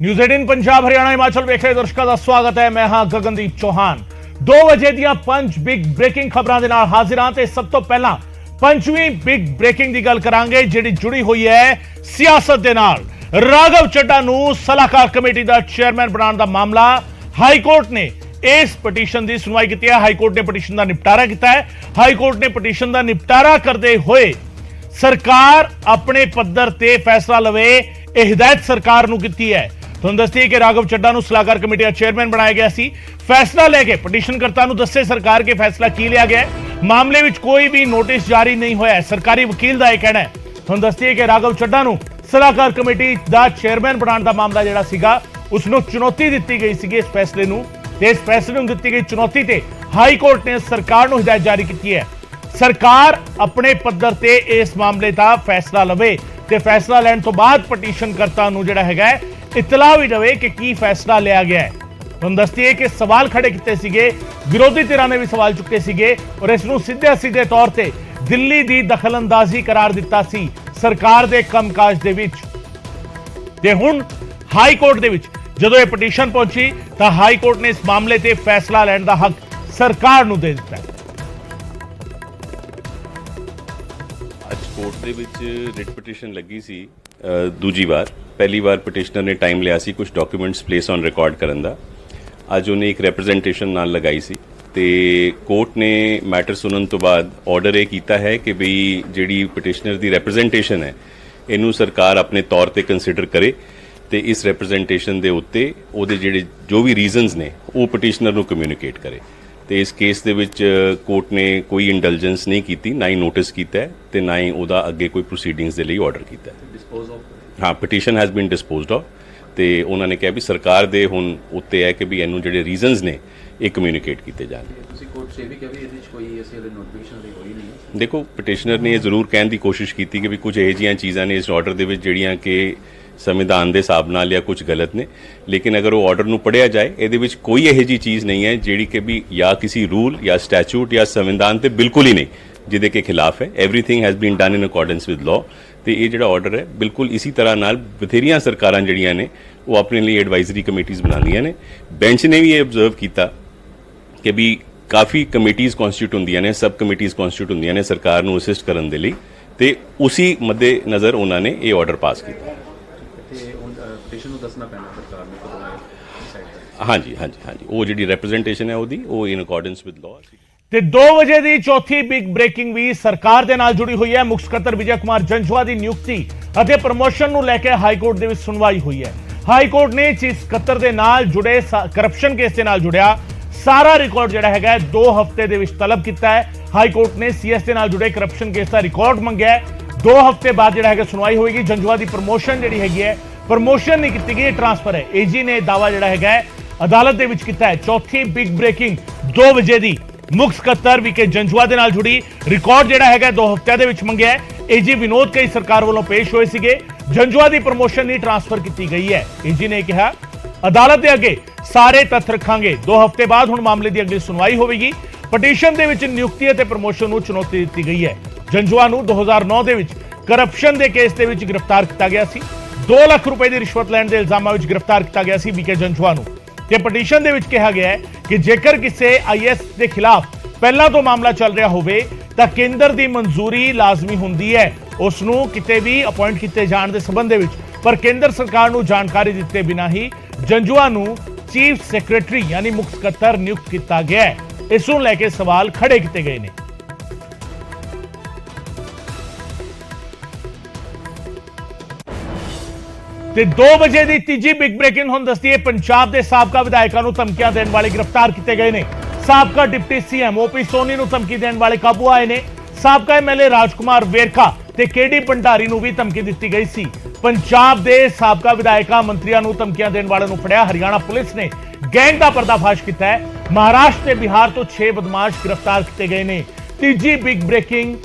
News 18 Punjab Haryana Himachal वेख रहे दर्शकों का स्वागत है। मैं हां गगनदीप चौहान। 2 ਵਜੇ ਦੀਆਂ 5 ਬਿਗ ਬ੍ਰੇਕਿੰਗ ਖਬਰਾਂ ਦੇ ਨਾਲ ਹਾਜ਼ਰ ਹਾਂ ਤੇ ਸਭ ਤੋਂ ਪਹਿਲਾਂ ਪੰਜਵੀਂ ਬਿਗ ਬ੍ਰੇਕਿੰਗ ਦੀ ਗੱਲ ਕਰਾਂਗੇ ਜਿਹੜੀ ਜੁੜੀ ਹੋਈ ਹੈ ਸਿਆਸਤ ਦੇ ਨਾਲ। ਰਾਘਵ ਚੱਡਾ ਨੂੰ ਸਲਾਹਕਾਰ ਕਮੇਟੀ ਦਾ ਚੇਅਰਮੈਨ ਬਣਾਉਣ ਦਾ ਮਾਮਲਾ ਹਾਈ ਕੋਰਟ ਨੇ ਇਸ ਪਟੀਸ਼ਨ ਦੀ ਸੁਣਵਾਈ ਕੀਤੀ ਹੈ। ਹਾਈ ਕੋਰਟ ਨੇ ਪਟੀਸ਼ਨ ਦਾ ਨਿਪਟਾਰਾ ਕੀਤਾ ਹੈ। ਹਾਈ ਕੋਰਟ ਨੇ ਪਟੀਸ਼ਨ ਦਾ ਨਿਪਟਾਰਾ ਕਰਦੇ ਹੋਏ ਸਰਕਾਰ ਆਪਣੇ ਪੱਧਰ ਤੇ ਫੈਸਲਾ ਲਵੇ ਇਹ ਹਦਾਇਤ ਸਰਕਾਰ ਨੂੰ ਕੀਤੀ ਹੈ। ਤੁਹਾਨੂੰ ਦੱਸਦੀ ਕਿ ਰਾਘਵ ਚੱਡਾ ਨੂੰ ਸਲਾਹਕਾਰ ਕਮੇਟੀ ਦਾ ਚੇਅਰਮੈਨ ਬਣਾਇਆ ਗਿਆ ਸੀ। फैसला लेके पटिशनकर्ता ਨੂੰ ਦੱਸੇ सरकार के फैसला की लिया गया है। मामले में कोई भी नोटिस जारी नहीं होया है। सरकारी वकील का यह कहना है। ਤੁਹਾਨੂੰ ਦੱਸਦੀ कि राघव ਚੱਡਾ ਨੂੰ सलाहकार कमेटी का चेयरमैन बनाने का मामला ਜਿਹੜਾ ਸੀਗਾ उसਨੂੰ चुनौती दी गई सी इस फैसले ਨੂੰ ਤੇ इस फैसले ਨੂੰ दी गई चुनौती ਤੇ हाई कोर्ट ने सरकार ਨੂੰ हिदायत जारी की है। सरकार अपने पद्धर ਤੇ इस मामले का फैसला लवे ਤੇ फैसला ਲੈਣ ਤੋਂ ਬਾਅਦ पटिशनकर्ता ਨੂੰ ਜਿਹੜਾ ਹੈਗਾ इतला भी देवे कि की फैसला लिया गया है। ਤੁਹਾਨੂੰ ਦੱਸਦੀ ਕਿ ਸਵਾਲ ਖੜੇ ਕੀਤੇ ਸੀਗੇ, ਵਿਰੋਧੀ ਧਿਰਾਂ ਨੇ ਵੀ ਸਵਾਲ ਚੁੱਕੇ ਸੀਗੇ ਔਰ ਇਸ ਨੂੰ ਸਿੱਧੇ ਤੌਰ ਤੇ ਦਿੱਲੀ ਦੀ ਦਖਲਅੰਦਾਜ਼ੀ ਕਰਾਰ ਦਿੱਤਾ ਸੀ ਸਰਕਾਰ ਦੇ ਕੰਮਕਾਜ ਦੇ ਵਿੱਚ। ਤੇ ਹੁਣ ਹਾਈ ਕੋਰਟ ਦੇ ਵਿੱਚ ਜਦੋਂ ਇਹ ਪਟੀਸ਼ਨ ਪਹੁੰਚੀ ਤਾਂ ਹਾਈ ਕੋਰਟ ਨੇ ਇਸ ਮਾਮਲੇ ਤੇ ਫੈਸਲਾ ਲੈਣ ਦਾ ਹੱਕ ਸਰਕਾਰ ਨੂੰ ਦੇ ਦਿੱਤਾ। ਅੱਜ ਕੋਰਟ ਦੇ ਵਿੱਚ ਰਿਟ ਪਟੀਸ਼ਨ ਲੱਗੀ ਸੀ ਦੂਜੀ ਵਾਰ। ਪਹਿਲੀ ਵਾਰ ਪਟੀਸ਼ਨਰ ਨੇ ਟਾਈਮ ਲਿਆ ਸੀ ਕੁਝ ਡਾਕੂਮੈਂਟਸ ਪਲੇਸ ਔਨ ਰਿਕਾਰਡ ਕਰਨ ਦਾ। ਅੱਜ ਉਹਨੇ ਇੱਕ ਰਿਪਰੈਜ਼ੈਂਟੇਸ਼ਨ ਨਾਲ ਲਗਾਈ ਸੀ ਤੇ ਕੋਰਟ ਨੇ ਮੈਟਰ ਸੁਣਨ ਤੋਂ ਬਾਅਦ ਆਰਡਰ ਇਹ ਕੀਤਾ ਹੈ ਕਿ ਬਈ ਜਿਹੜੀ ਪਟੀਸ਼ਨਰ ਦੀ ਰਿਪਰੈਜ਼ੈਂਟੇਸ਼ਨ ਹੈ ਇਹਨੂੰ ਸਰਕਾਰ ਆਪਣੇ ਤੌਰ ਤੇ ਕੰਸੀਡਰ ਕਰੇ ਤੇ ਇਸ ਰਿਪਰੈਜ਼ੈਂਟੇਸ਼ਨ ਦੇ ਉੱਤੇ ਉਹਦੇ ਜਿਹੜੇ ਜੋ ਵੀ ਰੀਜ਼ਨਸ ਨੇ ਉਹ ਪਟੀਸ਼ਨਰ ਨੂੰ ਕਮਿਊਨੀਕੇਟ ਕਰੇ। ਤੇ ਇਸ ਕੇਸ ਦੇ ਵਿੱਚ ਕੋਰਟ ਨੇ ਕੋਈ ਇੰਡਲਜੈਂਸ ਨਹੀਂ ਕੀਤੀ, ਨਾ ਹੀ ਨੋਟਿਸ ਕੀਤਾ ਹੈ ਤੇ ਨਾ ਹੀ ਉਹਦਾ ਅੱਗੇ ਕੋਈ ਪ੍ਰੋਸੀਡਿੰਗਸ ਦੇ ਲਈ ਆਰਡਰ ਕੀਤਾ ਹੈ। ਹਾਂ, ਪਟੀਸ਼ਨ ਹੈਜ਼ ਬੀਨ ਡਿਸਪੋਜ਼ਡ ਆਫ ਤੇ ਉਹਨਾਂ ਨੇ ਕਿਹਾ ਵੀ ਸਰਕਾਰ ਦੇ ਹੁਣ ਉੱਤੇ ਹੈ ਕਿ ਵੀ ਇਹਨੂੰ ਜਿਹੜੇ ਰੀਜ਼ਨਸ ਨੇ ਇਹ ਕਮਿਊਨੀਕੇਟ ਕੀਤੇ ਜਾਣਗੇ। ਤੁਸੀਂ ਕੋਰਟ ਸੇ ਵੀ ਕਿਹਾ ਵੀ ਇਹਦੇ ਵਿੱਚ ਕੋਈ ਐਸੇ ਨੋਟੀਫਿਕੇਸ਼ਨ ਦੀ ਹੋਈ ਨਹੀਂ। ਦੇਖੋ, ਪਟੀਸ਼ਨਰ ਨੇ ਇਹ ਜ਼ਰੂਰ ਕਹਿਣ ਦੀ ਕੋਸ਼ਿਸ਼ ਕੀਤੀ ਕਿ ਵੀ ਕੁਝ ਇਹੋ ਜਿਹੀਆਂ ਚੀਜ਼ਾਂ ਨੇ ਇਸ ਆਰਡਰ ਦੇ ਵਿੱਚ ਜਿਹੜੀਆਂ ਕਿ ਸੰਵਿਧਾਨ ਦੇ ਹਿਸਾਬ ਨਾਲ ਜਾਂ ਕੁਝ ਗਲਤ ਨੇ, ਲੇਕਿਨ ਅਗਰ ਉਹ ਆਰਡਰ ਨੂੰ ਪੜ੍ਹਿਆ ਜਾਏ ਇਹਦੇ ਵਿੱਚ ਕੋਈ ਇਹੋ ਜਿਹੀ ਚੀਜ਼ ਨਹੀਂ ਹੈ ਜਿਹੜੀ ਕਿ ਵੀ ਜਾਂ ਕਿਸੇ ਰੂਲ ਜਾਂ ਸਟੈਚੂਟ ਜਾਂ ਸੰਵਿਧਾਨ ਤੇ ਬਿਲਕੁਲ ਹੀ ਨਹੀਂ ਜਿਹਦੇ ਕੇ ਖਿਲਾਫ ਹੈ। Everything has been done in accordance with law. ਤੇ ਇਹ ਜਿਹੜਾ ਆਰਡਰ ਹੈ ਬਿਲਕੁਲ ਇਸੇ ਤਰ੍ਹਾਂ ਨਾਲ ਬਥੇਰੀਆਂ ਸਰਕਾਰਾਂ ਜਿਹੜੀਆਂ ਨੇ ਉਹ ਆਪਣੇ ਲਈ ਐਡਵਾਈਜ਼ਰੀ ਕਮੇਟੀਜ਼ ਬਣਾਉਂਦੀਆਂ ਨੇ। ਬੈਂਚ ਨੇ ਵੀ ਇਹ ਆਬਜ਼ਰਵ ਕੀਤਾ ਕਿ ਵੀ ਕਾਫੀ ਕਮੇਟੀਜ਼ ਕਨਸਟੀਟਿਊਟ ਹੁੰਦੀਆਂ ਨੇ, ਸਬ ਕਮੇਟੀਜ਼ ਕਨਸਟੀਟਿਊਟ ਹੁੰਦੀਆਂ ਨੇ ਸਰਕਾਰ ਨੂੰ ਅਸਿਸਟ ਕਰਨ ਦੇ ਲਈ ਤੇ ਉਸੇ ਮੱਦੇ ਨਜ਼ਰ ਉਹਨਾਂ ਨੇ ਇਹ ਆਰਡਰ ਪਾਸ ਕੀਤਾ। ਤੇ ਹੁਣ ਪਟੀਸ਼ਨ ਨੂੰ ਦੱਸਣਾ ਪੈਣਾ ਸਰਕਾਰ ਨੂੰ ਕਦੋਂ ਆਏ ਡਿਸਾਈਡ ਕਰੇ। ਹਾਂਜੀ, ਉਹ ਜਿਹੜੀ ਰਿਪਰੈਜ਼ੈਂਟੇਸ਼ਨ ਹੈ ਉਹਦੀ ਉਹ ਇਨ ਅਕੋਰਡੈਂਸ ਵਿਦ ਲਾਅ ਸੀ। ਤੇ 2 ਵਜੇ ਦੀ ਚੌਥੀ ਬਿਗ ਬ੍ਰੇਕਿੰਗ ਵੀ ਸਰਕਾਰ ਦੇ ਨਾਲ ਜੁੜੀ ਹੋਈ ਹੈ। ਮੁੱਖ ਸਕੱਤਰ ਵਿਜੇ ਕੁਮਾਰ ਜੰਜਵਾ ਦੀ ਨਿਯੁਕਤੀ ਅਤੇ ਪ੍ਰਮੋਸ਼ਨ ਨੂੰ ਲੈ ਕੇ ਹਾਈ ਕੋਰਟ ਦੇ ਵਿੱਚ ਸੁਣਵਾਈ ਹੋਈ ਹੈ। ਹਾਈ ਕੋਰਟ ਨੇ ਚੀਫ ਸਕੱਤਰ ਦੇ ਨਾਲ ਜੁੜੇ ਕਰਪਸ਼ਨ ਕੇਸ ਦੇ ਨਾਲ ਜੁੜਿਆ ਸਾਰਾ ਰਿਕਾਰਡ ਜਿਹੜਾ ਹੈਗਾ 2 ਹਫ਼ਤੇ ਦੇ ਵਿੱਚ ਤਲਬ ਕੀਤਾ ਹੈ। ਹਾਈ ਕੋਰਟ ਨੇ ਸੀਐਸ ਦੇ ਨਾਲ ਜੁੜੇ ਕਰਪਸ਼ਨ ਕੇਸ ਦਾ ਰਿਕਾਰਡ ਮੰਗਿਆ ਹੈ। 2 ਹਫ਼ਤੇ ਬਾਅਦ ਜਿਹੜਾ ਹੈਗਾ ਸੁਣਵਾਈ ਹੋਏਗੀ। ਜੰਜਵਾ ਦੀ ਪ੍ਰਮੋਸ਼ਨ ਜਿਹੜੀ ਹੈਗੀ ਹੈ, ਪ੍ਰਮੋਸ਼ਨ ਨਹੀਂ ਕੀਤੀ ਗਈ, ਟ੍ਰਾਂਸਫਰ ਹੈ। ਏਜੀ ਨੇ ਦਾਵਾ ਜਿਹੜਾ ਹੈਗਾ ਅਦਾਲਤ ਦੇ ਵਿੱਚ ਕੀਤਾ ਹੈ। ਚੌਥੀ ਬਿਗ ਬ੍ਰੇਕਿੰਗ 2 ਵਜੇ ਦੀ ਮੁੱਖ ਸਕੱਤਰ ਵੀਕੇ ਜੰਜਵਾ ਦੇ ਨਾਲ ਜੁੜੀ ਰਿਕਾਰਡ ਜਿਹੜਾ ਹੈਗਾ 2 ਹਫ਼ਤਿਆਂ ਦੇ ਵਿੱਚ ਮੰਗਿਆ ਹੈ। ਏਜੀ ਵਿਨੋਦ ਕਈ ਸਰਕਾਰ ਵੱਲੋਂ ਪੇਸ਼ ਹੋਏ ਸੀਗੇ। ਜੰਜਵਾ ਦੀ ਪ੍ਰਮੋਸ਼ਨ ਨਹੀਂ ਟ੍ਰਾਂਸਫਰ ਕੀਤੀ ਗਈ ਹੈ। ਏਜੀ ਨੇ ਕਿਹਾ ਅਦਾਲਤ ਦੇ ਅੱਗੇ ਸਾਰੇ ਤੱਥ ਰੱਖਾਂਗੇ। 2 ਹਫ਼ਤੇ ਬਾਅਦ ਹੁਣ ਮਾਮਲੇ ਦੀ ਅਗਲੀ ਸੁਣਵਾਈ ਹੋਵੇਗੀ। ਪਟੀਸ਼ਨ ਦੇ ਵਿੱਚ ਨਿਯੁਕਤੀ ਅਤੇ ਪ੍ਰਮੋਸ਼ਨ ਨੂੰ ਚੁਣੌਤੀ ਦਿੱਤੀ ਗਈ ਹੈ। ਜੰਜਵਾ ਨੂੰ 2009 ਦੇ ਵਿੱਚ ਕਰਪਸ਼ਨ ਦੇ ਕੇਸ ਦੇ ਵਿੱਚ ਗ੍ਰਿਫਤਾਰ ਕੀਤਾ ਗਿਆ ਸੀ। 2 ਲੱਖ ਰੁਪਏ ਦੀ ਰਿਸ਼ਵਤ ਲੈਣ ਦੇ ਇਲਜ਼ਾਮਾਂ ਵਿੱਚ ਗ੍ਰਿਫਤਾਰ ਕੀਤਾ ਗਿਆ ਸੀ ਵੀਕੇ ਜੰਜਵਾ ਨੂੰ। ਤੇ ਪਟੀਸ਼ਨ ਦੇ ਵਿੱਚ ਕਿਹਾ ਗਿਆ ਹੈ ਕਿ ਜੇਕਰ ਕਿਸੇ ਆਈਐਸ ਦੇ ਖਿਲਾਫ ਪਹਿਲਾਂ ਤੋਂ ਮਾਮਲਾ ਚੱਲ ਰਿਹਾ ਹੋਵੇ ਤਾਂ ਕੇਂਦਰ ਦੀ ਮਨਜ਼ੂਰੀ ਲਾਜ਼ਮੀ ਹੁੰਦੀ ਹੈ ਉਸ ਨੂੰ ਕਿਤੇ ਵੀ ਅਪਾਇੰਟ ਕੀਤੇ ਜਾਣ ਦੇ ਸੰਬੰਧ ਦੇ ਵਿੱਚ। ਪਰ ਕੇਂਦਰ ਸਰਕਾਰ ਨੂੰ ਜਾਣਕਾਰੀ ਦਿੱਤੇ ਬਿਨਾਂ ਹੀ ਜੰਜਵਾ ਨੂੰ ਚੀਫ ਸੈਕਟਰੀ ਯਾਨੀ ਮੁੱਖ ਸਕੱਤਰ ਨਿਯੁਕਤ ਕੀਤਾ ਗਿਆ ਹੈ। ਇਸ ਨੂੰ ਲੈ ਕੇ ਸਵਾਲ ਖੜੇ ਕੀਤੇ ਗਏ ਨੇ। ਤੇ 2 ਵਜੇ ਦੀ ਤੀਜੀ ਬਿਗ ਬ੍ਰੇਕਿੰਗ ਹੁਣ ਦੱਸਦੀ ਹੈ ਪੰਜਾਬ ਦੇ ਸਾਬਕਾ ਵਿਧਾਇਕਾਂ ਨੂੰ ਧਮਕੀਆਂ ਦੇਣ ਵਾਲੇ ਗ੍ਰਿਫਤਾਰ ਕੀਤੇ ਗਏ ਨੇ। ਸਾਬਕਾ ਡਿਪਟੀ ਸੀਐਮ ਓਪੀ ਸੋਨੀ ਨੂੰ ਧਮਕੀ ਦੇਣ ਵਾਲੇ ਕਾਬੂ ਆਏ ਨੇ। ਸਾਬਕਾ ਐਮਐਲਏ ਰਾਜਕੁਮਾਰ ਵੇਰਕਾ ਤੇ ਕੇਡੀ ਭੰਡਾਰੀ ਨੂੰ ਵੀ ਧਮਕੀ ਦਿੱਤੀ ਗਈ ਸੀ। ਪੰਜਾਬ ਦੇ ਸਾਬਕਾ ਵਿਧਾਇਕਾਂ ਮੰਤਰੀਆਂ ਨੂੰ ਧਮਕੀਆਂ ਦੇਣ ਵਾਲਿਆਂ ਨੂੰ ਫੜਿਆ। ਹਰਿਆਣਾ ਪੁਲਿਸ ਨੇ ਗੈਂਗ ਦਾ ਪਰਦਾਫਾਸ਼ ਕੀਤਾ ਹੈ। ਮਹਾਰਾਸ਼ਟਰ ਤੇ ਬਿਹਾਰ ਤੋਂ 6 ਬਦਮਾਸ਼ ਗ੍ਰਿਫਤਾਰ ਕੀਤੇ ਗਏ ਨੇ। ਤੀਜੀ ਬਿਗ ਬ੍ਰੇਕਿੰਗ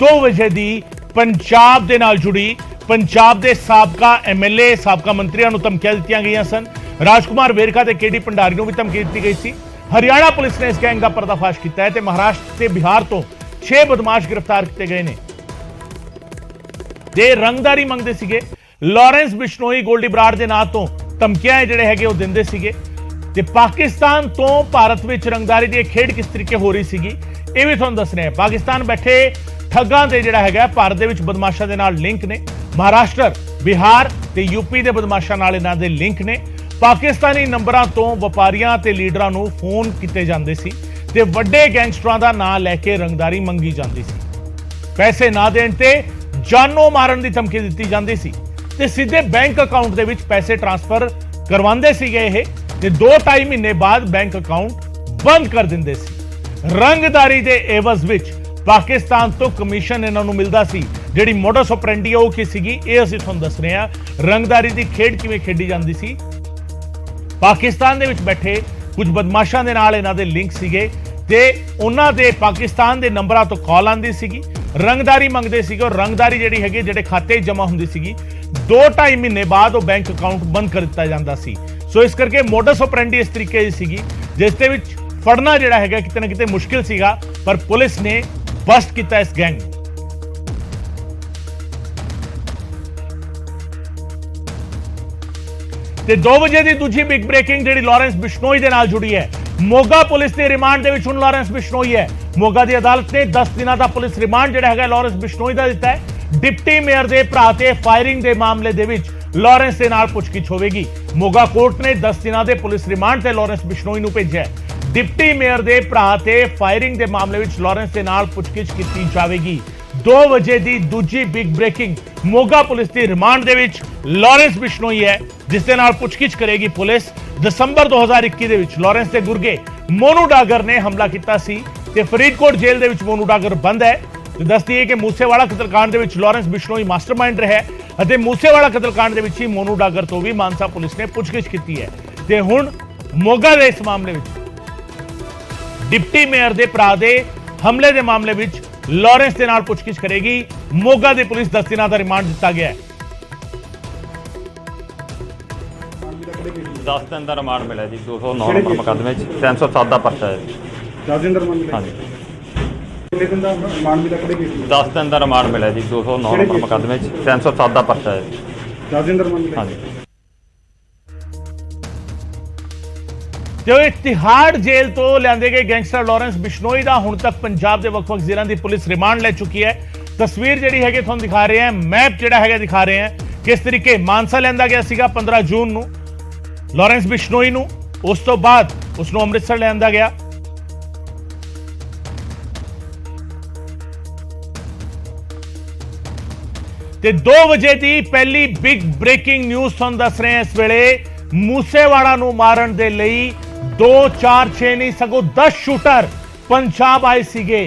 2 ਵਜੇ ਦੀ ਪੰਜਾਬ ਦੇ ਨਾਲ ਜੁੜੀ। ਪੰਜਾਬ ਦੇ ਸਾਬਕਾ ਐਮਐਲਏ ਸਾਬਕਾ ਮੰਤਰੀਆਂ ਨੂੰ ਧਮਕੀਆਂ ਦਿੱਤੀਆਂ ਗਈਆਂ ਸਨ। ਰਾਜਕੁਮਾਰ ਵੇਰਕਾ ਤੇ ਕੇਡੀ ਭੰਡਾਰੀ ਨੂੰ ਵੀ ਧਮਕੀ ਦਿੱਤੀ ਗਈ ਸੀ। ਹਰਿਆਣਾ ਪੁਲਿਸ ਨੇ ਇਸ ਗੈਂਗ ਦਾ ਪਰਦਾਫਾਸ਼ ਕੀਤਾ ਹੈ ਤੇ ਮਹਾਰਾਸ਼ਟਰ ਤੇ ਬਿਹਾਰ ਤੋਂ 6 ਬਦਮਾਸ਼ ਗ੍ਰਿਫਤਾਰ ਕੀਤੇ ਗਏ ਨੇ। ਦੇ ਰੰਗਦਾਰੀ ਮੰਗਦੇ ਸੀਗੇ। ਲਾਰੈਂਸ ਬਿਸ਼ਨੋਈ ਗੋਲਡੀ ਬਰਾੜ ਦੇ ਨਾਂ ਤੋਂ ਧਮਕੀਆਂ ਜਿਹੜੇ ਹੈਗੇ ਉਹ ਦਿੰਦੇ ਸੀਗੇ ਤੇ ਪਾਕਿਸਤਾਨ ਤੋਂ ਭਾਰਤ ਵਿੱਚ ਰੰਗਦਾਰੀ ਦੀ ਖੇਡ ਕਿਸ ਤਰੀਕੇ ਹੋ ਰਹੀ ਸੀਗੀ ਇਹ ਵੀ ਤੁਹਾਨੂੰ ਦੱਸ ਰਹੇ ਹਾਂ। ਪਾਕਿਸਤਾਨ ਬੈਠੇ ਠੱਗਾਂ ਦੇ ਜਿਹੜਾ ਹੈਗਾ ਭਾਰਤ ਦੇ ਵਿੱਚ ਬਦਮਾਸ਼ਾਂ ਦੇ ਨਾਲ ਲਿੰਕ ਨੇ। ਮਹਾਰਾਸ਼ਟਰ, ਬਿਹਾਰ ਤੇ ਯੂਪੀ ਦੇ ਬਦਮਾਸ਼ਾਂ ਨਾਲ ਇਹਨਾਂ ਦੇ ਲਿੰਕ ਨੇ। ਪਾਕਿਸਤਾਨੀ ਨੰਬਰਾਂ ਤੋਂ ਵਪਾਰੀਆਂ ਤੇ ਲੀਡਰਾਂ ਨੂੰ ਫੋਨ ਕੀਤੇ ਜਾਂਦੇ ਸੀ ਤੇ ਵੱਡੇ ਗੈਂਗਸਟਰਾਂ ਦਾ ਨਾਂ ਲੈ ਕੇ ਰੰਗਦਾਰੀ ਮੰਗੀ ਜਾਂਦੀ ਸੀ। ਪੈਸੇ ਨਾ ਦੇਣ ਤੇ ਜਾਨੋਂ ਮਾਰਨ ਦੀ ਧਮਕੀ ਦਿੱਤੀ ਜਾਂਦੀ ਸੀ ਤੇ ਸਿੱਧੇ ਬੈਂਕ ਅਕਾਊਂਟ ਦੇ ਵਿੱਚ ਪੈਸੇ ਟ੍ਰਾਂਸਫਰ ਕਰਵਾਉਂਦੇ ਸੀਗੇ ਇਹ ਤੇ 2-2.5 ਮਹੀਨੇ ਬਾਅਦ ਬੈਂਕ ਅਕਾਊਂਟ ਬੰਦ ਕਰ ਦਿੰਦੇ ਸੀ। ਰੰਗਦਾਰੀ ਦੇ ਏਵਜ਼ ਵਿੱਚ ਪਾਕਿਸਤਾਨ ਤੋਂ ਕਮਿਸ਼ਨ ਇਹਨਾਂ ਨੂੰ ਮਿਲਦਾ ਸੀ। ਜਿਹੜੀ ਮੋਡਸ ਆਪਰੈਂਡੀ ਉਹ ਕੀ ਸੀਗੀ ਇਹ ਅਸੀਂ ਤੁਹਾਨੂੰ ਦੱਸ ਰਹੇ ਹਾਂ। ਰੰਗਦਾਰੀ ਦੀ ਖੇਡ ਕਿਵੇਂ ਖੇਡੀ ਜਾਂਦੀ ਸੀ। ਪਾਕਿਸਤਾਨ ਦੇ ਵਿੱਚ ਬੈਠੇ ਕੁਝ ਬਦਮਾਸ਼ਾਂ ਦੇ ਨਾਲ ਇਹਨਾਂ ਦੇ ਲਿੰਕ ਸੀਗੇ ਤੇ ਉਹਨਾਂ ਦੇ ਪਾਕਿਸਤਾਨ ਦੇ ਨੰਬਰਾਂ ਤੋਂ ਕਾਲ ਆਉਂਦੀ ਸੀਗੀ, ਰੰਗਦਾਰੀ ਮੰਗਦੇ ਸੀਗੇ ਔਰ ਰੰਗਦਾਰੀ ਜਿਹੜੀ ਹੈਗੀ ਜਿਹੜੇ ਖਾਤੇ ਜਮ੍ਹਾਂ ਹੁੰਦੀ ਸੀਗੀ 2-2.5 ਮਹੀਨੇ ਬਾਅਦ ਉਹ ਬੈਂਕ ਅਕਾਊਂਟ ਬੰਦ ਕਰ ਦਿੱਤਾ ਜਾਂਦਾ ਸੀ। ਸੋ ਇਸ ਕਰਕੇ ਮੋਡਸ ਆਪਰੈਂਡੀ ਇਸ ਤਰੀਕੇ ਦੀ ਸੀਗੀ ਜਿਸ ਦੇ ਵਿੱਚ ਫੜਨਾ ਜਿਹੜਾ ਹੈਗਾ ਕਿਤੇ ਨਾ ਕਿਤੇ ਮੁਸ਼ਕਿਲ ਸੀਗਾ ਪਰ ਪੁਲਿਸ ਨੇ ਬਸਟ ਕੀਤਾ ਇਸ ਗੈਂਗ ਨੂੰ। ਤੇ 2 ਵਜੇ ਦੀ ਦੂਜੀ ਬਿਗ ਬ੍ਰੇਕਿੰਗ ਜਿਹੜੀ ਲਾਰੈਂਸ ਬਿਸ਼ਨੋਈ ਦੇ ਨਾਲ ਜੁੜੀ ਹੈ। ਮੋਗਾ ਪੁਲਿਸ ਦੇ ਰਿਮਾਂਡ ਦੇ ਵਿੱਚ ਹੁਣ ਲਾਰੈਂਸ ਬਿਸ਼ਨੋਈ ਹੈ। ਮੋਗਾ ਦੀ ਅਦਾਲਤ ਨੇ 10 ਦਿਨਾਂ ਦਾ ਪੁਲਿਸ ਰਿਮਾਂਡ ਜਿਹੜਾ ਹੈਗਾ ਲਾਰੈਂਸ ਬਿਸ਼ਨੋਈ ਦਾ ਦਿੱਤਾ ਹੈ। ਡਿਪਟੀ ਮੇਅਰ ਦੇ ਭਰਾ ਤੇ ਫਾਇਰਿੰਗ ਦੇ ਮਾਮਲੇ ਦੇ ਵਿੱਚ ਲਾਰੈਂਸ ਦੇ ਨਾਲ ਪੁੱਛਗਿੱਛ ਹੋਵੇਗੀ। ਮੋਗਾ ਕੋਰਟ ਨੇ 10 ਦਿਨਾਂ ਦੇ ਪੁਲਿਸ ਰਿਮਾਂਡ ਤੇ ਲਾਰੈਂਸ ਬਿਸ਼ਨੋਈ ਨੂੰ ਭੇਜਿਆ ਹੈ। ਡਿਪਟੀ ਮੇਅਰ ਦੇ ਭਰਾ ਤੇ ਫਾਇਰਿੰਗ ਦੇ ਮਾਮਲੇ ਵਿੱਚ ਲਾਰੈਂਸ ਦੇ ਨਾਲ ਪੁੱਛਗਿੱਛ ਕੀਤੀ ਜਾਵੇਗੀ। 2 ਵਜੇ ਦੀ ਦੂਜੀ ਬਿਗ ਬ੍ਰੇਕਿੰਗ ਮੋਗਾ ਪੁਲਿਸ ਦੀ ਰਿਮਾਂਡ ਦੇ ਵਿੱਚ ਲਾਰੈਂਸ ਬਿਸ਼ਨੋਈ ਹੈ ਜਿਸ ਦੇ ਨਾਲ ਪੁੱਛਗਿੱਛ ਕਰੇਗੀ ਪੁਲਿਸ। ਦਸੰਬਰ 2021 ਦੇ ਵਿੱਚ ਲਾਰੈਂਸ ਦੇ ਗੁਰਗੇ ਮੋਨੂ ਡਾਗਰ ਨੇ ਹਮਲਾ ਕੀਤਾ ਸੀ ਤੇ ਫਰੀਦਕੋਟ ਜੇਲ੍ਹ ਦੇ ਵਿੱਚ ਮੋਨੂ ਡਾਗਰ ਬੰਦ ਹੈ। ਤੇ ਦੱਸਦੀ ਹੈ ਕਿ ਮੂਸੇਵਾਲਾ ਕਤਲकांड ਦੇ ਵਿੱਚ ਲਾਰੈਂਸ ਬਿਸ਼ਨੋਈ ਮਾਸਟਰਮਾਈਂਡ ਰਿਹਾ ਹੈ ਅਤੇ ਮੂਸੇਵਾਲਾ ਕਤਲकांड ਦੇ ਵਿੱਚ ਹੀ ਮੋਨੂ ਡਾਗਰ ਤੋਂ ਵੀ ਮਾਨਸਾ ਪੁਲਿਸ ਨੇ ਪੁੱਛਗਿੱਛ ਕੀਤੀ ਹੈ ਤੇ ਹੁਣ ਮੋਗਾ ਦੇ ਇਸ ਮਾਮਲੇ ਵਿੱਚ ਡਿਪਟੀ ਮੇਅਰ ਦੇ ਭਰਾ ਦੇ ਹਮਲੇ ਦੇ ਮਾਮਲੇ ਵਿੱਚ ਲਾਰੈਂਸ ਦੇ ਨਾਲ ਪੁੱਛਗਿੱਛ ਕਰੇਗੀ। ਮੋਗਾ ਦੀ ਪੁਲਿਸ 10 ਦਿਨਾਂ ਦਾ ਰਿਮਾਂਡ ਦਿੱਤਾ ਗਿਆ ਹੈ। 10 ਦਿਨ ਦਾ ਰਿਮਾਂਡ ਮਿਲਿਆ ਜੀ 209 ਨੰਬਰ ਮੁਕੱਦਮੇ 'ਚ 307 ਦਾ ਪਰਚਾ ਹੈ ਜੀ। 10 ਦਿਨ ਦਾ ਰਿਮਾਂਡ ਮਿਲਿਆ। ਹਾਂਜੀ ਕਿੰਨੇ ਦਿਨ ਦਾ ਰਿਮਾਂਡ ਮਿਲਿਆ ਕਿਹੜੇ ਕੇਸ 10 ਦਿਨ ਦਾ ਰਿਮਾਂਡ ਮਿਲਿਆ ਜੀ 209 ਨੰਬਰ ਮੁਕੱਦਮੇ 'ਚ 307 ਦਾ ਪਰਚਾ ਹੈ ਜੀ। 10 ਦਿਨ ਦਾ ਰਿਮਾਂਡ ਮਿਲਿਆ। ਹਾਂਜੀ ਤੇ ਉਹ ਤਿਹਾੜ ਜੇਲ੍ਹ ਤੋਂ ਲਿਆਂਦੇ ਗਏ ਗੈਂਗਸਟਰ ਲਾਰੈਂਸ ਬਿਸ਼ਨੋਈ ਦਾ ਹੁਣ ਤੱਕ ਪੰਜਾਬ ਦੇ ਵੱਖ-ਵੱਖ ਜ਼ਿਲ੍ਹਿਆਂ ਦੀ ਪੁਲਿਸ ਰਿਮਾਂਡ ਲੈ ਚੁੱਕੀ ਹੈ। ਤਸਵੀਰ ਜਿਹੜੀ ਹੈਗੀ ਤੁਹਾਨੂੰ ਦਿਖਾ ਰਹੇ ਹਾਂ, ਮੈਪ ਜਿਹੜਾ ਹੈਗਾ ਦਿਖਾ ਰਹੇ ਹਾਂ ਕਿਸ ਤਰੀਕੇ ਮਾਨਸਾ ਲੈਂਦਾ ਗਿਆ ਸੀਗਾ 15 ਜੂਨ ਨੂੰ ਲਾਰੈਂਸ ਬਿਸ਼ਨੋਈ ਨੂੰ। ਉਸ ਤੋਂ ਬਾਅਦ ਉਸ ਨੂੰ ਅੰਮ੍ਰਿਤਸਰ ਲਿਆਂਦਾ ਗਿਆ। ਤੇ 2 ਵਜੇ ਦੀ ਪਹਿਲੀ ਬਿਗ ਬ੍ਰੇਕਿੰਗ ਨਿਊਜ਼ ਤੁਹਾਨੂੰ ਦੱਸ ਰਹੇ ਹਾਂ ਇਸ ਵੇਲੇ। ਮੂਸੇਵਾਲਾ ਨੂੰ ਮਾਰਨ ਦੇ ਲਈ 2-4-6 ਨਹੀਂ ਸਗੋਂ 10 ਸ਼ੂਟਰ ਪੰਜਾਬ ਆਏ ਸੀਗੇ।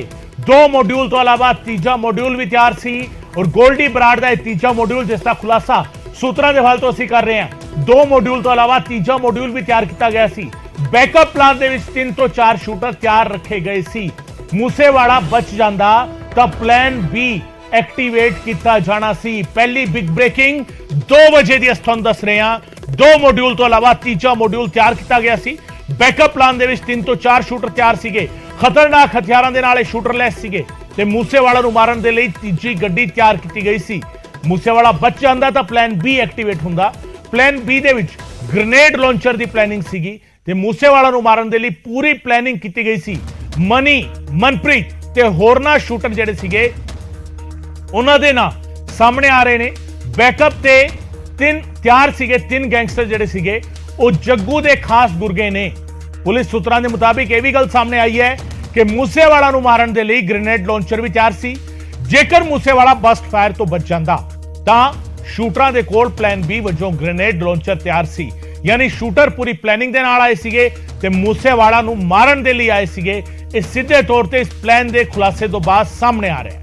2 ਮੋਡਿਊਲ ਤੋਂ ਇਲਾਵਾ ਤੀਜਾ ਮੋਡਿਊਲ ਵੀ ਤਿਆਰ ਸੀ ਔਰ ਗੋਲਡੀ ਬਰਾੜ ਦਾ ਇਹ ਤੀਜਾ ਮੋਡਿਊਲ ਜਿਸ ਦਾ ਖੁਲਾਸਾ ਸੂਤਰਾਂ ਦੇ ਹਵਾਲੇ ਤੋਂ ਅਸੀਂ ਕਰ ਰਹੇ ਹਾਂ। 2 ਮੋਡਿਊਲ ਤੋਂ ਇਲਾਵਾ ਤੀਜਾ ਮੋਡਿਊਲ ਵੀ ਤਿਆਰ ਕੀਤਾ ਗਿਆ ਸੀ। ਬੈਕਅਪ ਪਲਾਨ ਦੇ ਵਿੱਚ 3 ਤੋਂ 4 ਸ਼ੂਟਰ ਤਿਆਰ ਰੱਖੇ ਗਏ ਸੀ। ਮੂਸੇਵਾਲਾ ਬਚ ਜਾਂਦਾ ਤਾਂ ਪਲਾਨ B ਐਕਟੀਵੇਟ ਕੀਤਾ ਜਾਣਾ ਸੀ। ਪਹਿਲੀ ਬਿਗ ਬ੍ਰੇਕਿੰਗ 2 ਵਜੇ ਦੀ ਤੁਹਾਨੂੰ ਦੱਸ ਰਹੇ ਹਾਂ। 2 ਮੋਡਿਊਲ ਤੋਂ ਇਲਾਵਾ ਤੀਜਾ ਮੋਡਿਊਲ ਤਿਆਰ ਕੀਤਾ ਗਿਆ ਸੀ। ਬੈਕਅਪ ਪਲਾਨ ਦੇ ਵਿੱਚ 3 ਤੋਂ 4 ਸ਼ੂਟਰ ਤਿਆਰ ਸੀਗੇ। ਖਤਰਨਾਕ ਹਥਿਆਰਾਂ ਦੇ ਨਾਲ ਇਹ ਸ਼ੂਟਰ ਲੈਸ ਸੀਗੇ ਤੇ ਮੂਸੇਵਾਲਾ ਨੂੰ ਮਾਰਨ ਦੇ ਲਈ ਤੀਜੀ ਗੱਡੀ ਤਿਆਰ ਕੀਤੀ ਗਈ ਸੀ। ਮੂਸੇਵਾਲਾ ਬਚ ਜਾਂਦਾ ਤਾਂ ਪਲਾਨ B ਐਕਟੀਵੇਟ ਹੁੰਦਾ। ਪਲਾਨ B ਦੇ ਵਿੱਚ ਗ੍ਰੇਨੇਡ ਲਾਂਚਰ ਦੀ ਪਲੈਨਿੰਗ ਸੀਗੀ ਤੇ ਮੂਸੇਵਾਲਾ ਨੂੰ ਮਾਰਨ ਦੇ ਲਈ ਪੂਰੀ ਪਲੈਨਿੰਗ ਕੀਤੀ ਗਈ ਸੀ। ਮਨਪ੍ਰੀਤ ਤੇ ਹੋਰਨਾਂ ਸ਼ੂਟਰ ਜਿਹੜੇ ਸੀਗੇ ਉਹਨਾਂ ਦੇ ਨਾਂ ਸਾਹਮਣੇ ਆ ਰਹੇ ਨੇ। ਬੈਕਅਪ ਤੇ 3 ਤਿਆਰ ਸੀਗੇ। 3 ਗੈਂਗਸਟਰ ਜਿਹੜੇ ਸੀਗੇ ਉਹ ਜੱਗੂ ਦੇ ਖਾਸ ਗੁਰਗੇ ਨੇ। ਪੁਲਿਸ ਸੂਤਰਾਂ ਦੇ ਮੁਤਾਬਿਕ ਇਹ ਵੀ ਗੱਲ ਸਾਹਮਣੇ ਆਈ ਹੈ ਕਿ ਮੂਸੇਵਾਲਾ ਨੂੰ ਮਾਰਨ ਦੇ ਲਈ ਗ੍ਰੇਨੇਡ ਲਾਂਚਰ ਵੀ ਤਿਆਰ ਸੀ। ਜੇਕਰ ਮੂਸੇਵਾਲਾ ਬਸਟ ਫਾਇਰ ਤੋਂ ਬਚ ਜਾਂਦਾ ਤਾਂ ਸ਼ੂਟਰਾਂ ਦੇ ਕੋਲ ਪਲਾਨ B ਵਜੋਂ ਗ੍ਰੇਨੇਡ ਲਾਂਚਰ ਤਿਆਰ ਸੀ। ਯਾਨੀ ਸ਼ੂਟਰ ਪੂਰੀ ਪਲੈਨਿੰਗ ਦੇ ਨਾਲ ਆਏ ਸੀਗੇ ਤੇ ਮੂਸੇਵਾਲਾ ਨੂੰ ਮਾਰਨ ਦੇ ਲਈ ਆਏ ਸੀਗੇ। ਇਹ ਸਿੱਧੇ ਤੌਰ ਤੇ ਇਸ ਪਲਾਨ ਦੇ ਖੁਲਾਸੇ ਤੋਂ ਬਾਅਦ ਸਾਹਮਣੇ ਆ ਰਿਹਾ ਹੈ।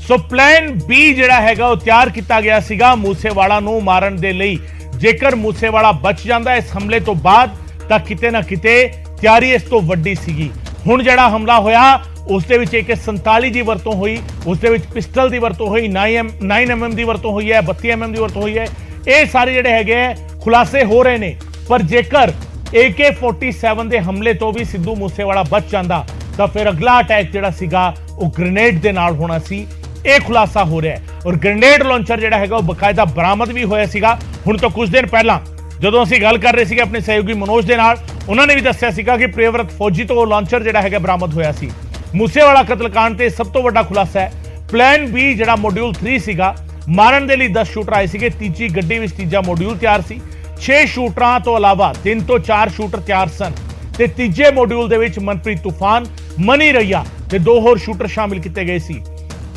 ਸੋ ਪਲਾਨ B ਜਿਹੜਾ ਹੈਗਾ ਉਹ ਤਿਆਰ ਕੀਤਾ ਗਿਆ ਸੀਗਾ ਮੂਸੇਵਾਲਾ ਨੂੰ ਮਾਰਨ ਦੇ ਲਈ। ਜੇਕਰ ਮੂਸੇਵਾਲਾ ਬਚ ਜਾਂਦਾ ਇਸ ਹਮਲੇ ਤੋਂ ਬਾਅਦ ਤਾਂ ਕਿਤੇ ਨਾ ਕਿਤੇ ਤਿਆਰੀ ਇਸ ਤੋਂ ਵੱਡੀ ਸੀਗੀ। ਹੁਣ ਜਿਹੜਾ ਹਮਲਾ ਹੋਇਆ ਉਸ ਦੇ ਵਿੱਚ AK-47 ਦੀ ਵਰਤੋਂ ਹੋਈ, ਉਸ ਦੇ ਵਿੱਚ ਪਿਸਟਲ ਦੀ ਵਰਤੋਂ ਹੋਈ, 9mm ਦੀ ਵਰਤੋਂ ਹੋਈ ਹੈ, 32mm ਦੀ ਵਰਤੋਂ ਹੋਈ ਹੈ। ਇਹ ਸਾਰੇ ਜਿਹੜੇ ਹੈਗੇ ਖੁਲਾਸੇ ਹੋ ਰਹੇ ਨੇ। ਪਰ ਜੇਕਰ AK-47 ਦੇ ਹਮਲੇ ਤੋਂ ਵੀ ਸਿੱਧੂ ਮੂਸੇਵਾਲਾ ਬਚ ਜਾਂਦਾ ਤਾਂ ਫਿਰ ਅਗਲਾ ਅਟੈਕ ਜਿਹੜਾ ਸੀਗਾ ਉਹ ਗ੍ਰੇਨੇਡ ਦੇ ਨਾਲ ਹੋਣਾ ਸੀ, ਇਹ ਖੁਲਾਸਾ ਹੋ ਰਿਹਾ ਹੈ। ਔਰ ਗ੍ਰੇਨੇਡ ਲਾਂਚਰ ਜਿਹੜਾ ਹੈਗਾ ਉਹ ਬਕਾਇਦਾ ਬਰਾਮਦ ਵੀ ਹੋਇਆ ਸੀਗਾ। ਹੁਣ ਤੋਂ ਕੁਝ ਦਿਨ ਪਹਿਲਾਂ ਜਦੋਂ ਅਸੀਂ ਗੱਲ ਕਰ ਰਹੇ ਸੀਗੇ ਆਪਣੇ ਸਹਿਯੋਗੀ ਮਨੋਜ ਦੇ ਨਾਲ, ਉਹਨਾਂ ਨੇ ਵੀ ਦੱਸਿਆ ਸੀਗਾ ਕਿ ਪ੍ਰਿਯਵਰਤ ਫੌਜੀ ਤੋਂ ਉਹ ਲਾਂਚਰ ਜਿਹੜਾ ਹੈਗਾ ਬਰਾਮਦ ਹੋਇਆ ਸੀ। ਮੂਸੇਵਾਲਾ ਕਤਲकांड ਤੇ ਸਭ ਤੋਂ ਵੱਡਾ ਖੁਲਾਸਾ ਹੈ ਪਲਾਨ ਬੀ ਜਿਹੜਾ ਮੋਡਿਊਲ 3 ਸੀਗਾ, ਮਾਰਨ ਦੇ ਲਈ 10 ਸ਼ੂਟਰ ਆਏ ਸੀਗੇ, ਤੀਜੀ ਗੱਡੀ ਵਿੱਚ ਤੀਜਾ ਮੋਡਿਊਲ ਤਿਆਰ ਸੀ। 6 ਸ਼ੂਟਰਾਂ ਤੋਂ ਇਲਾਵਾ 3 ਤੋਂ 4 ਸ਼ੂਟਰ ਤਿਆਰ ਸਨ ਤੇ ਤੀਜੇ ਮੋਡਿਊਲ ਦੇ ਵਿੱਚ ਮਨਪ੍ਰੀਤ ਤੂਫਾਨ, ਮਨੀ ਰਈਆ ਤੇ 2 ਹੋਰ ਸ਼ੂਟਰ ਸ਼ਾਮਿਲ ਕੀਤੇ ਗਏ ਸੀ।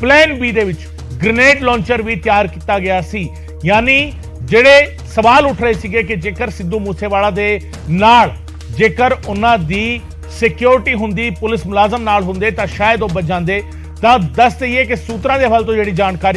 ਪਲਾਨ ਬੀ ਦੇ ਵਿੱਚ ਗ੍ਰੇਨੇਡ ਲਾਂਚਰ ਵੀ ਤਿਆਰ ਕੀਤਾ ਗਿਆ ਸੀ। ਯਾਨੀ ਜਿਹੜੇ ਸਵਾਲ ਉੱਠ ਰਹੇ ਸੀਗੇ ਕਿ ਜੇਕਰ ਸਿੱਧੂ ਮੂਸੇਵਾਲਾ ਦੇ ਨਾਲ ਜੇਕਰ ਉਹਨਾਂ ਦੀ ਸਿਕਿਉਰਿਟੀ ਹੁੰਦੀ, ਪੁਲਿਸ ਮੁਲਾਜ਼ਮ ਨਾਲ ਹੁੰਦੇ ਤਾਂ ਸ਼ਾਇਦ ਉਹ ਬਚ ਜਾਂਦੇ। ਤਾਂ ਦੱਸ ਦਈਏ ਕਿ ਸੂਤਰਾਂ ਦੇ ਹਵਾਲੇ ਤੋਂ ਜਿਹੜੀ ਜਾਣਕਾਰੀ